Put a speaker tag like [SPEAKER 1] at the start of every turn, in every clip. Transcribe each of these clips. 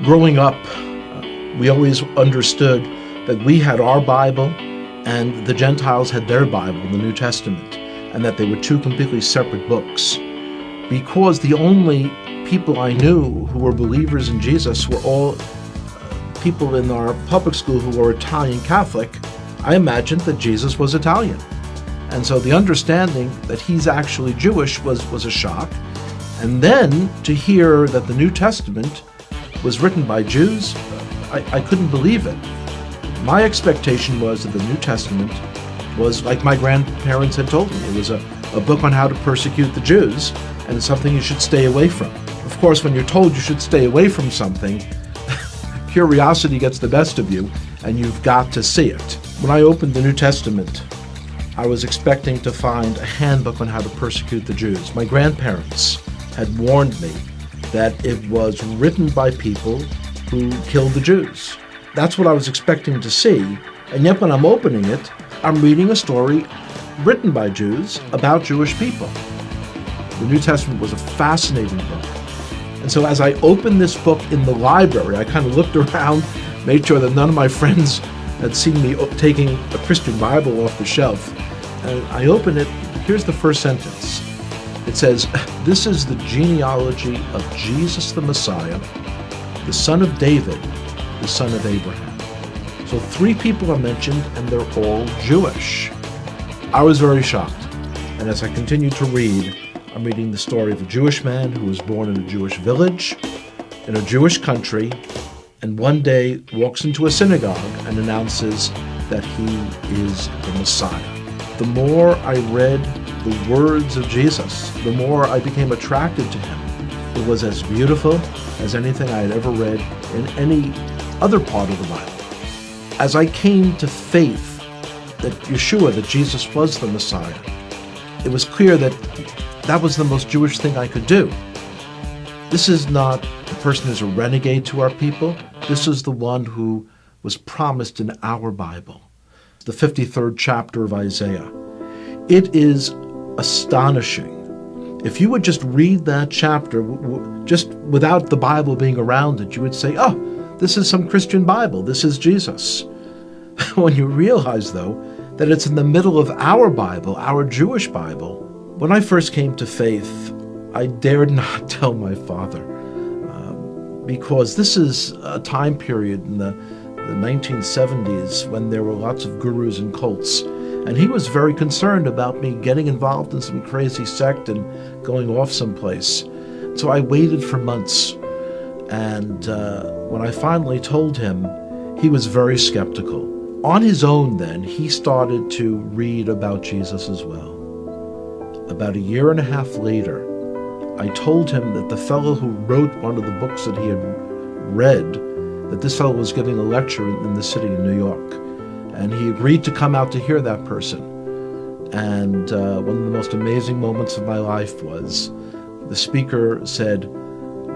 [SPEAKER 1] Growing up, we always understood that we had our Bible and the Gentiles had their Bible, the New Testament, and that they were two completely separate books. Because the only people I knew who were believers in Jesus were all people in our public school who were Italian Catholic, I imagined that Jesus was Italian. And so the understanding that he's actually Jewish was a shock. And then to hear that the New Testament was written by Jews, I couldn't believe it. My expectation was that the New Testament was like my grandparents had told me. It was a book on how to persecute the Jews, and it's something you should stay away from. Of course, when you're told you should stay away from something, curiosity gets the best of you, and you've got to see it. When I opened the New Testament, I was expecting to find a handbook on how to persecute the Jews. My grandparents had warned me that it was written by people who killed the Jews. That's what I was expecting to see, and yet when I'm opening it, I'm reading a story written by Jews about Jewish people. The New Testament was a fascinating book. And so as I opened this book in the library, I kind of looked around, made sure that none of my friends had seen me taking a Christian Bible off the shelf. And I opened it, here's the first sentence. It says, "This is the genealogy of Jesus the Messiah, the son of David, the son of Abraham." So 3 people are mentioned, and they're all Jewish. I was very shocked. And as I continued to read, I'm reading the story of a Jewish man who was born in a Jewish village, in a Jewish country, and one day walks into a synagogue and announces that he is the Messiah. The more I read the words of Jesus, the more I became attracted to him. It was as beautiful as anything I had ever read in any other part of the Bible. As I came to faith that Yeshua, that Jesus was the Messiah, it was clear that that was the most Jewish thing I could do. This is not a person who's a renegade to our people. This is the one who was promised in our Bible, the 53rd chapter of Isaiah. It is astonishing. If you would just read that chapter, just without the Bible being around it, you would say, oh, this is some Christian Bible. This is Jesus. When you realize, though, that it's in the middle of our Bible, our Jewish Bible. When I first came to faith, I dared not tell my father, because this is a time period in the 1970s when there were lots of gurus and cults. And he was very concerned about me getting involved in some crazy sect and going off someplace. So I waited for months. And when I finally told him, he was very skeptical. On his own then, he started to read about Jesus as well. About 1.5 years later, I told him that the fellow who wrote one of the books that he had read, that this fellow was giving a lecture in the city of New York. And he agreed to come out to hear that person. And one of the most amazing moments of my life was the speaker said,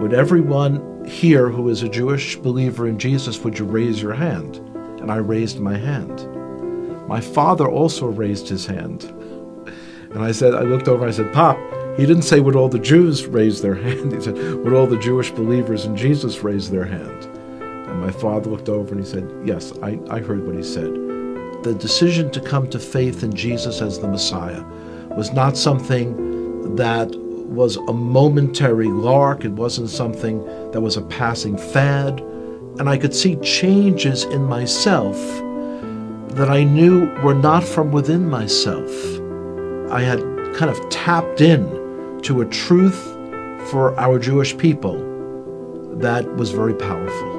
[SPEAKER 1] "Would everyone here who is a Jewish believer in Jesus, would you raise your hand?" And I raised my hand. My father also raised his hand. And I looked over and I said, "Pop," he didn't say would all the Jews raise their hand. He said, would all the Jewish believers in Jesus raise their hand? And my father looked over and he said, yes, I heard what he said. The decision to come to faith in Jesus as the Messiah was not something that was a momentary lark. It wasn't something that was a passing fad. And I could see changes in myself that I knew were not from within myself. I had kind of tapped in to a truth for our Jewish people that was very powerful.